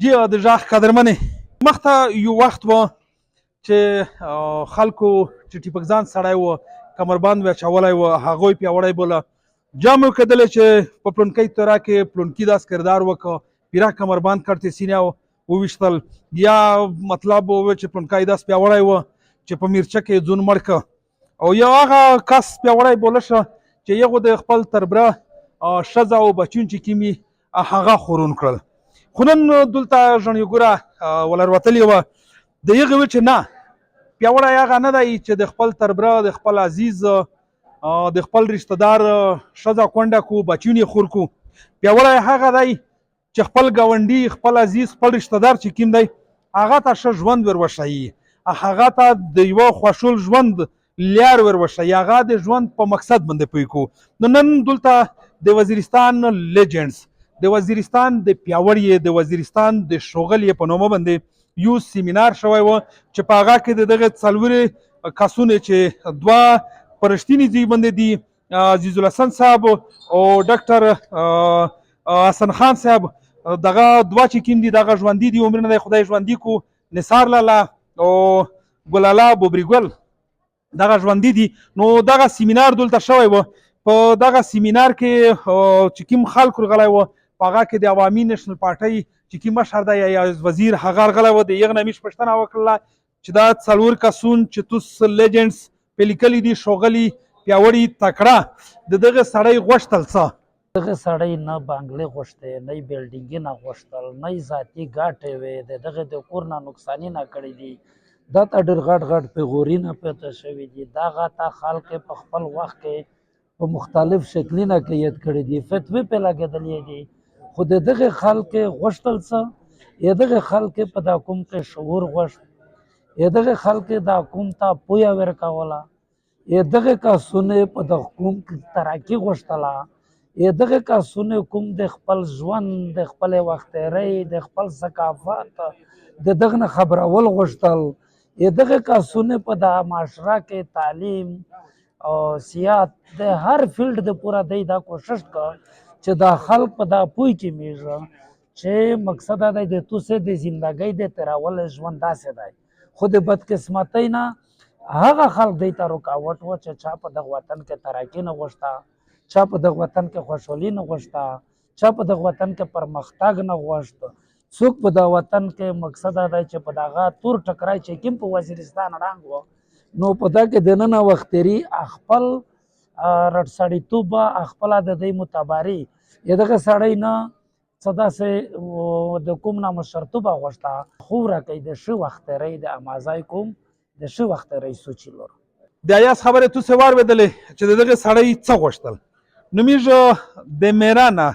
جی د ژغ قدرمنې مخته یو وخت و چې خلکو چې ټیپکزان سړی و کمربند به اچولی و هغوی پیاوړی بوله جام یې کتلی چې په پلونکۍ توره کې پلونکي داس کردار وکړه پیره کمربند کړ سینه وویشتل یا مطلب وویل چې پلونکی داس پیاوړی و چې په میرچه کې ځون مړ که او یو هغه کس پیاوړی بوله شه چې یغو د خپل تربره ښځه او بچون چې کوم وي هغه خورون کړل خو نن دلته ژڼیګوره ولروتلې وه د هغې ویل چې نه پیاوړی هغه نه دی چې د خپل تربره د خپل عزیز د خپل رشته دار ښځه کونډه کو بچون یې خور کو پیاوړی هغه دی چې خپل ګاونډي خپل عزیز خپل رشته دار چې کوم دی هغه ته ښه ژوند ور وښیي هغه ته د یوه خوشحال ژوند لار ور وښیي هغه د ژوند په مقصد باندې پوه کړو نو نن دلته د وزیرستان لیجنډز د وزیرستان د پیاوړي د وزیرستان د شغل په نومه باندې یو سیمینار شوی و چې په هغه کې د دغه څلورې کسونه چې دوه په رښتیني ځای باندې دي عزیز الحسن صاحب او ډاکټر حسن خان صاحب دغه دوه چې کوم دي دغه ژوندي دي عمر نه دی خدای ژوندي کو نثار لالا او ګلالا بوبریګل دغه ژوندي دي نو دغه سیمینار دلته شوی و په دغه سیمینار کې چې کوم خلک راغلی و په هغه کې د عوامي نیشنل پارټۍ چې کوم مشر دی یا وزیر هغه راغلی و د هغه نه موږ پوښتنه وکړله چې دا څلور کسون چې توس لیجنډز په لیکلي دي ښوغلي پیاوړي تکړه د دغه سړی غوښتل څه دغه سړی نه بانګلې غوښتې نه بلډینګې نه غوښتل نه ذاتي ګټې وې دغه د کور نه نقصاني نه کړي دي دا ته ډېر غټ غټ پیغورونه پته شوي دي دغه ته خلک په خپل وخت کې په مختلف شکلونه قید کړي دي فتوی په لګېدلې دي خو د دغه خلک غوښتل څه یا دغه خلک په دا کوم کې شعور غوښت یا دغه خلک دا کوم ته پوهه ورکوله یا دغه کسونه په د کوم ترقي غوښتله یا دغه کسونه کوم د خپل ژوند د خپل وخترۍ د خپل ثقافت د دغه نه خبرول غوښتل یا دغه کسونه په د معاشره کې تعلیم او سیاحت د هر فیلډ د پوره دی دا کوشش کړ چې دا خلک په دا پوه کې میږه چې مقصد دا دی د توسې د زندګۍ د تیرول ژوند داسې دی خو د بدقسمتۍ نه هغه خلک دی ته رکاوټ و چې چا په دغه وطن کې ترقي نه غوښته چا په دغه وطن کې خوشحالي نه غوښته چا په دغه وطن کې پرمختګ نه غوښت څوک په دغه وطن کې مقصد دا دی چې په دغه تور ټکرای چې کوم په وزیرستان رنګ و نو په دا کې دننه وختري خپل رټ سړیتوب خپله د دې متباري یا دغه سړی نه څه داسې د کوم نه مشرتوبه غوښته خو راکوي د ښه وخترۍ د امازای کوم د ښه وخترۍ سوچي لور د ایاس خبرې تو سه واورېدلې چې د دغه سړی څه غوښتل نو موږ د میرا نه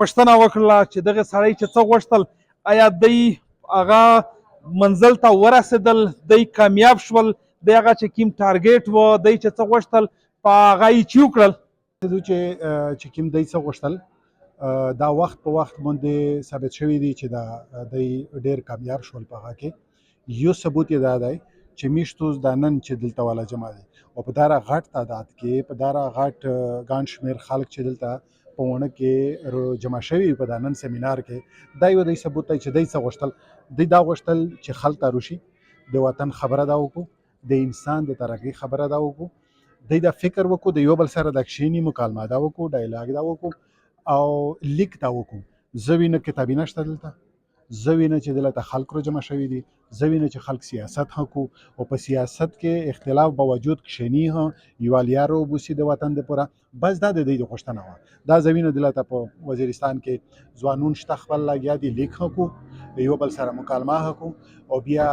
پوښتنه وکړله چې دغه سړی چې څه غوښتل آیا دی هغه منزل ته ورسېدل دی کامیاب شول د هغه چې کوم ټارګېټ و دی چې څه غوښتل په هغه یې چې وکړل چې کوم دی څه غوښتل دا وخت په وخت باندې ثابت شوي دي چې دا دی ډېر کامیاب شول په هغه کې یو ثبوت یې دا دی چې میشتوس دا نن چې دلته والا جمع دی او په داره غټ تعداد کې په داره غټ ګڼ شمېر خلک چې دلته په ونه کې جمع شوي په دا نن سیمینار کې دا یو دی ثبوت دی چې دی څه غوښتل دی دا غوښتل چې خلک ته روشي د وطن خبره دا وکړو د انسان د ترقۍ خبره دا وکړو دی دا فکر وکړو د یو بل سره د کښېني مکالمه دا وکړو ډایلاګ دا وکړو او لیک دا وکړو زه وینه کتابي نشته دلته زه وینه چې دلته خلک رو جمع شوي دي زه وینه چې خلک سیاست هم کو او په سیاست کې اختلاف باوجود کښېني هم یوالیا رو وبوسي د وطن دپاره بس دا د دوی د غوښتنه وه دا زه وینه دلته په وزیرستان کې ځوانون شته خپل لګیا دي لیک هم کو یو بل سره مکالمه هم کو او بیا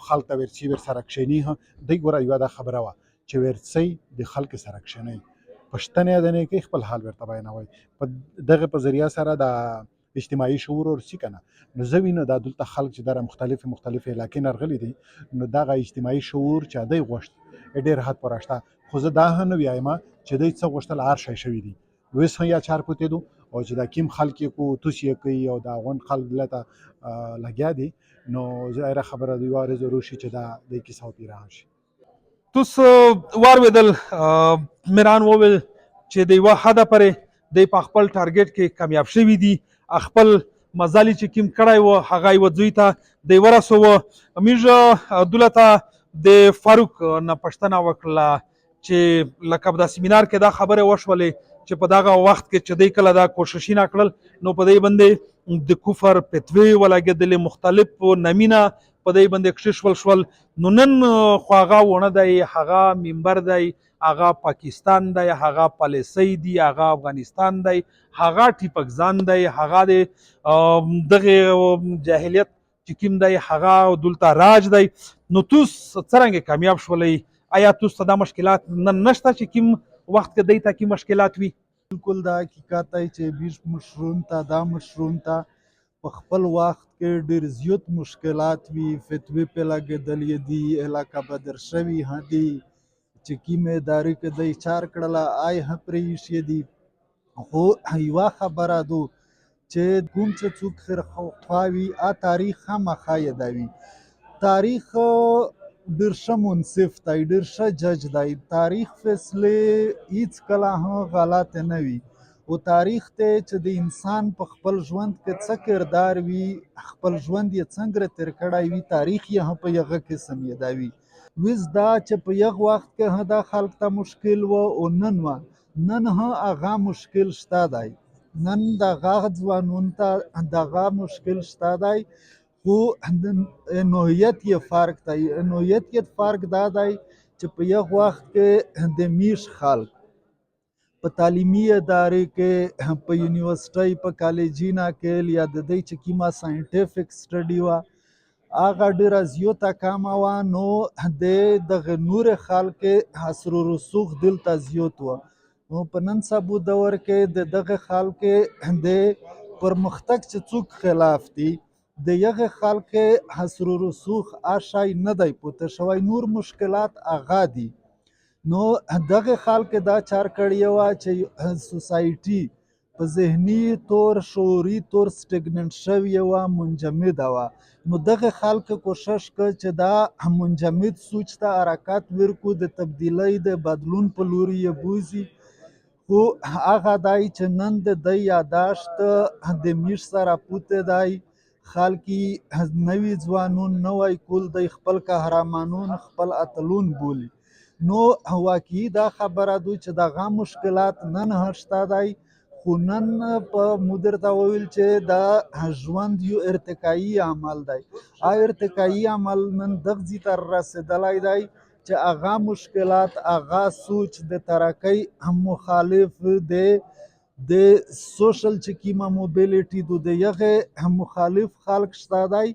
خلک ته ورچی ورسره کښېني هم دوی ګوره یوه دا خبره وه چې ورڅی د خلکو سره کښېنئ پوښتنې یې نه کوي خپل حال ورته بیانوئ په دغه په ذریعه سره د اجتماعي شعور ورسي که نه نو زه وینه دا دلته خلک چې دغه مختلفې علاقې نه راغلي دي نو دغه اجتماعي شعور چې دی غوښت ډېر حد پوره شته خو زه دا هم نه وایم چې دوی څه غوښتل هر شی شوي دي اوس هم یا چار پوتې دو او چې دا کوم خلک یې کو توس یې کوي او دا غونډ خلک دلته لګیا دي نو ظاهره خبره دی وارې ضرور شي چې دا د کیسه پیران شي توس واورېدل میران وویل چې د یوه حده پورې دی په خپل ټارګېټ کې کامیاب شوي دي خپل مزال چې کوم کړی و هغه یوه زوی ته دی ورسوه. موږ دولته د فاروق نه پوښتنه وکړله چې لکه په دا سیمینار کې دا خبرې وشولې چې په دغه وخت کې چې دی کله دا کوششونه کړل نو په دې باندې د کفر فتوې ولګېدلې، مختلف نمونه په دې باندې کښې شول. نو نن خو هغه ونه دی، هغه منبر دی، هغه پاکستان دی، هغه پالیسۍ دي، هغه افغانستان دی، هغه ټیپکزان دی، هغه د دغې جاهلیت چې کوم دی هغه دلته راج دی. نو توس څرنګه کامیاب شولی؟ آیا توس ته دا مشکلات نن نشته چې کوم وخت کې دی ته کوم مشکلات وي؟ بالکل دا حقیقت دی چې بیش مشرون ته دا مشرون ته په خپل وخت کې ډېر زیات مشکلات وي، فتوې پې لګېدلې دي، علاقه بدر شوي هم دي چې کومې ادارې کې دی چار کړله آی هم پرې ایښي دي. خو یوه خبره ده چې کوم چې څوک خیرخوا وي تاریخ خامخا یادوي. تاریخ ډېر ښه منصف دی، ډېر ښه جج دی. تاریخ فیصلې هیڅ کله هم غلط نه وي. او تاریخ ته چې د انسان په خپل ژوند کې څه کردار وي، خپل ژوند یې څنګه تېر کړی وي، تاریخ یې هم په هغه قسم یادوي. ویس دا چې په یغ وخت کې هم دا خلک ته مشکل و او نن هم هغه مشکل شته دی. نن دغه ځوانانو ته دغه مشکل شته دی، خو نوعیت یې فرق دی. نوعیت یې فرق دا دی چې په یغ وخت کې د میش خلک په تعلیمي ادارې کې، په یونیورسټۍ، په کالجونه کې یا د دوی چې کومه ساینټیفک سټډي وه هغه ډېره زیاته کمه وه. نو د دغه نورې خلکې حصر و رسوخ دلته زیات وه. نو په نن سبا دور کې د دغه خلکې د پرمختګ چې څوک خلاف دي د یغې خلکې حصر و رسوخ شی نه دی پوته شوی، نور مشکلات هغه دي. نو دغه خلکې دا چار کړې وه چې سوسایټي په ذهني طور، شعوري طور سټګننټ شوې وه، منجمده وه. نو دغه خلکو کوشش کړ چې دا منجمد سوچ ته حرکت ورکړو، د تبدیلۍ د بدلون په لوري یې بوځي. خو هغه دی چې نن د دی یاداشت د میش سره پوته دی. خلک نوي ځوانون، نوی کول دی خپل قهرمانون، خپل اتلون بولي. نو واقعي دا خبره ده چې دغه مشکلات نن هم شته دی. خو نن په مو درته وویل چې دا ژوند یو ارتقایي عمل دی. ارتقایي عمل نن دغه ځای ته رسېدلی دی چې هغه مشکلات، هغه سوچ د ترقۍ مخالف د سوشل چې کومه موبیلیټي ده د هغې مخالف خلک شته دی.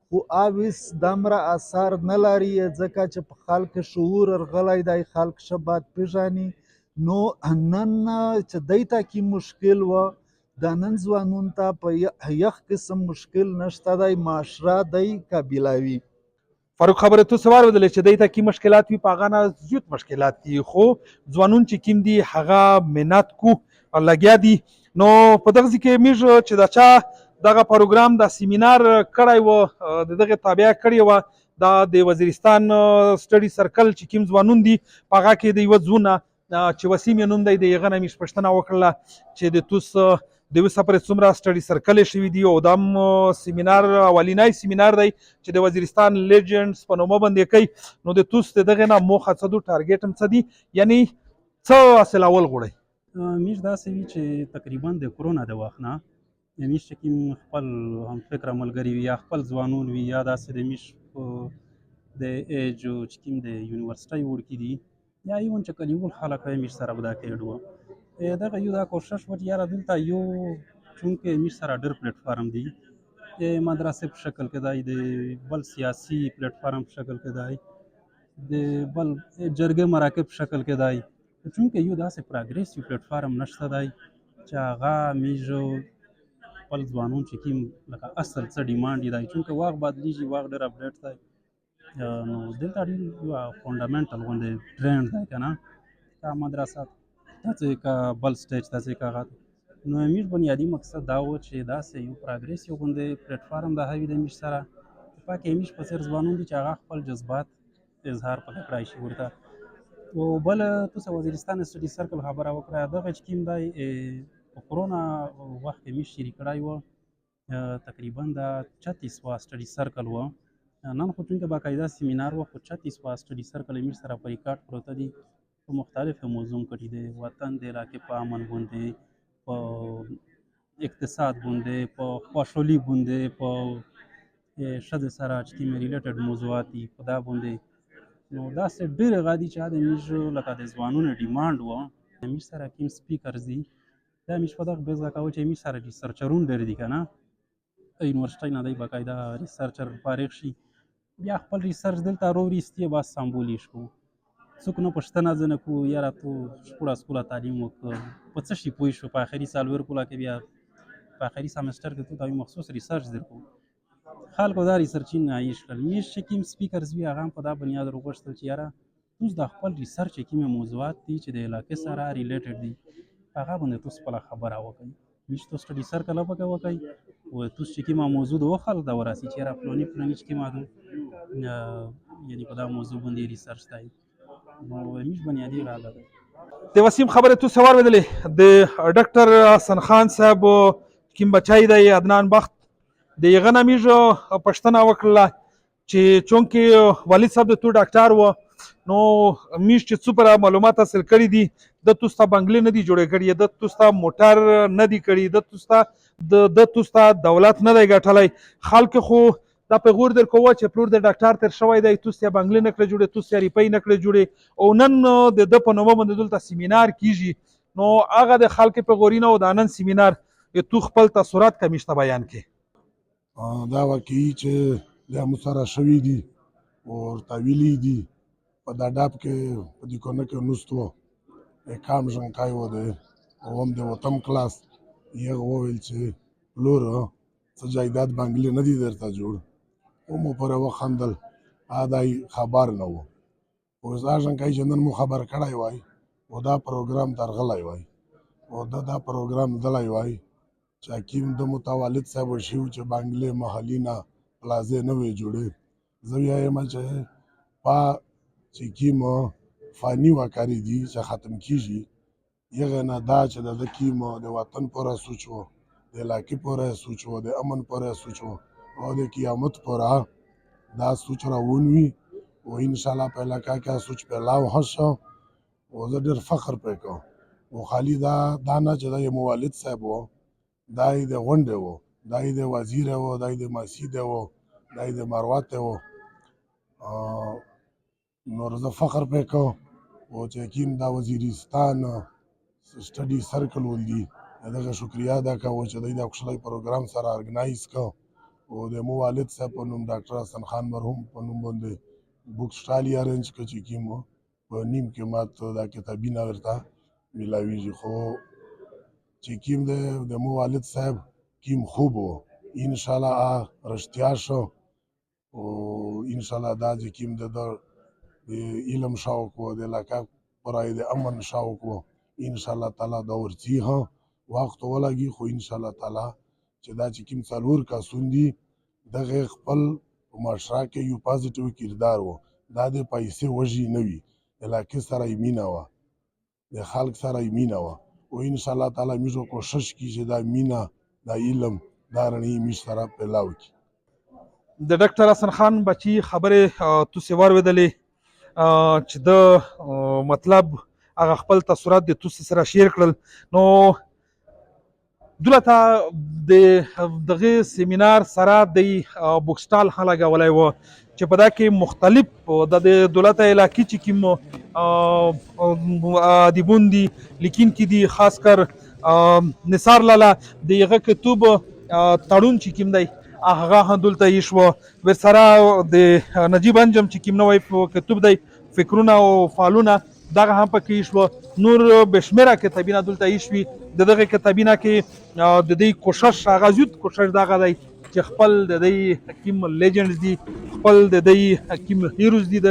خو اوس دومره اثر نه لري ځکه چې په خلک شعور ورغلی دی، خلک ښه بد پېژني. نو نن چې دی ته کې مشکل و، د نن ځوانانو ته په یخ قسم مشکل نشته دی، معاشره دی قبیلوي. فاروق خبره تو سوار ودلې چې دی ته کې مشکلات وي، په هغه نه زیات مشکلات دي، خو ځوانون چې کوم دي هغه محنت کو لګیا دي. نو په دغه ځای کې موږ چې دا چا دغه پروګرام د سیمینار کړی و، د دغه تابع کړې وه، دا د وزیرستان سټډي سرکل چې کوم ځوانون دي په هغه کې د یوه ځونه چې وسیم یې نوم دی، د هغه نه موږ پوښتنه وکړله چې د توس د یوه څپرې څومره سټډي سرکل یې شوي دي او دا سیمینار اولینی سیمینار دی چې د وزیرستان لیجنډز په نومه باندې کوي. نو د توس د دغې نه موخه څه ده، ټارګیټ هم څه دي، یعنی څه حاصلول غواړئ؟ موږ داسې وي چې تقریبا د کرونا د وخت نه موږ چې کوم خپل همفکره ملګري وي یا خپل ځوانون وي یا داسې د موږ د ایج چې کوم د یونیورسټۍ وړکي دي یا ایون چې کلیوال خلک وي موږ سره به دا کېډ وو. دغه یو دا کوشش وکړ یاره دلته یو چونکې موږ سره ډېر پلیټفارم دي، د مدرسې په شکل کې دی، د بل سیاسي پلیټفارم په شکل کې دی، د بل جرګې مراکب په شکل کې دی. چونکې یو داسې پروګریسیو پلیټفارم نشته دی چې هغه موږ خپل ځوانون چې کوم لکه اصل څه ډیمانډ یې دی، چونکې وخت بدلیږي، وخت ډېر اپډیټ دی. نو دلته ډېر یو فونډامنټل غوندې ټرینډ دی که نه، که مدرسه ته ځې که بل سټیج ته ځې که هغه. نو موږ بنیادي مقصد دا و چې داسې یو پروګریسیو غوندې پلیټفارم د هوي د موږ سره پکې موږ په څېر ځوانون دي چې هغه خپل جذبات اظهار پکې کړی شي ورته. او بل تاسو وزیرستان سټډي سرکل خبره وکړه، دغه چې کوم دی په کرونا وخت کې موږ شریک کړی و تقریبا دا 36 وا سټډي سرکل و. نن خو چونکې باقاعده سیمینار و، خو 36 وا سټډي سرکل امیر سره په ریکارډ پروته دي په مختلفو موضوع کړي دي، وطن د علاقې په امن باندې، په اقتصاد باندې، په خوشحالي باندې، په ښځې سره چې کومې ریلیټډ موضوعات دي په دا باندې. نو داسې ډېرې هغه دي چې دا د موږ لکه د ځوانونو ډیمانډ و. امیر سره کوم سپیکرز دي دا موږ په دغه بیس کوو چې امیر سره ریسرچرون ډېر دي که نه، یونیورسټۍ نه دی باقاعده ریسرچر فارغ شي بیا خپل ریسرچ دلته راوړي استي بس سمبولیش کو څوک نه پوښتنه ځنه کو یاره تو شپوړه سکوله تعلیم وکړ په څه شي پوه شو په آخري سال ورکوله کې بیا په آخري سمسټر کې تو ته مخصوص ریسرچ در کو خلکو دا ریسرچین نایش کړل. میش چې کوم سپیکرز وي هغه هم په دا بنیاد راوغوښتل چې یاره اوس د خپل ریسرچ کومې موضوعات دي چې د علاقې سره ریلیټډ دي هغه باندې تاسو خپله خبره وکړئ. میش تو سټډي سرکل پکې وکړئ و تاسو چې کومه موضوع د وخل دا وراسي چې یاره فلاني فلاني چې کومه ده یعنی په دا موضوع باندې ریسرچ دی نو میش بنیادي راغله ده. د وسیم خبره تو سوار ودلې د ډاکټر حسن خان صاحب کوم بچای دی عدنان بخت د یغه نمیج پښتنه وکړه چې چونکې والد صاحب د تو ډاکټر و نو میش چې څومره معلومات حاصل کړي دي د توستا بنگلې نه دي جوړې کړي د توستا موټر نه دي کړي د توستا دولت نه دی ګټلی خلک خو دا پیغور در کوه چې پلور د ډاکټر تر شوی دی توستا بنگلې نه کړې جوړې توستا ریپۍ نه کړې جوړې او نن د په نومه باندې دلته سیمینار کیږي نو هغه د خلک پیغوري نه او د نن سیمینار تو خپل تاثرات کمیشته بیان کړي. دا واقعي چې د مسره شوي دي او تاویلی دي په دا ډاب کې په دې کونه کې نوستو کام ژنکای و دی او هم د وطن کلاس یې وویل چې پلور څه جایداد بنګلې نه دي درته جوړ او مو پر وخندل دای خبر نه و او زه ژنکای چې نن مو خبر کړی وای او دا پروګرام درغلی وای او دا پروګرام دلی وای چې حکیم د متوالد صاحب شیو چې بنګلې محلي نه پلازې نه وي جوړې زه وایم چې په چې کوم فانی واکاري دي چې ختم کیږي یغه نه دا چې د کوم د وطن پورې سوچو د علاقې پورې سوچو د امن پورې سوچو او د قیامت پورې دا سوچ راونوي او ان شاء الله په علاقه کې سوچ په لاو هشو او زه ډېر فخر پې کوم او خالي دا نه چې د موالد صاحب و دای د غونډه و دای د وزیر و دای د مسجد و دای د مروت و نور زه فخر پې کوم او چې کوم دا وزیرستان سټډي سرکل ولدي دغه شکریا ادا کوم چې دوی د خوشحالۍ پروګرام سره ارګنایز کو او د مو والد صاحب په نوم ډاکټر حسن خان مرحوم په نوم باندې بوک سټال یې ارنج کړ چې کوم په نیم کې ماته دا کتابونه ورته ملاویږي خو چې کوم د مو والد صاحب کوم خوب و ان شاء الله رښتیا شو او ان شاء الله دا چې کوم د علم شوق و د علاقه پرای د امن شوق و ان شاء الله تعالی دا ورځي ها وخت ولګي خو ان شاء الله تعالی چې دا چې کوم څلور کسون دي دغه خپل په معاشره کې یو پازیټیو کردار و دا د پیسې وږي نه وي علاقې سره یې مینه وه د خلک سره یې مینه وه او ان شاء الله تعالی موږ کوشش کوي چې دا مینه دا علم دا رڼۍ موږ سره پیلاو کړي. د ډاکټر حسن خان بچي خبرې تو سوار ودلې چې د مطلب هغه خپل تاثرات د توس سره شیر کړل نو دلته د دغه سیمینار سره د بوکسټال هلګولی و چې په دا کې مختلف د دولت علاقې چې کوم ادیبون دي لیکونکي دي خاص کر نثار لاله د هغه کتاب تړون چې کوم دی هغه هم دلته یې شوه ورسره د نجیب انجم چې کوم نوی کتاب دی فکرونه او فعلونه دغه هم پکې شوه نور بشمیره کتابونه دلته یې شوي د دغه کتابونه کې د دې کوشش هغه زیات کوشش دغه دی چې خپل د دې حکیم لیجنډز دي خپل د دې حکیم هیروز دي د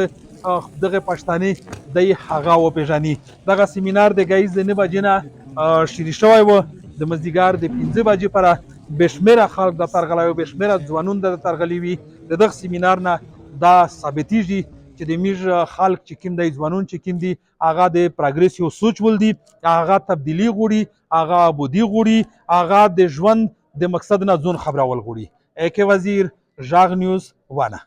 دغه پښتانه د هغه وپېژني. دغه سیمینار د ګایز د 9 بجې نه شروع شوی و د مازدیګر د 15 بجې پره بشمیره خلک د ترغلي او بشمیره ځوانون د ترغلي وي د دغه سیمینار نه دا ثابتېږي چې د میږ خلک چې کوم دی ځوانون چې کوم دي هغه د پروګریسیو سوچ ول دي هغه تبدیلی غوړي هغه ابودي غوړي هغه د ژوند د مقصد نه ځون خبرول غواړي. AK وزیر، ژغ نیوز، ونه.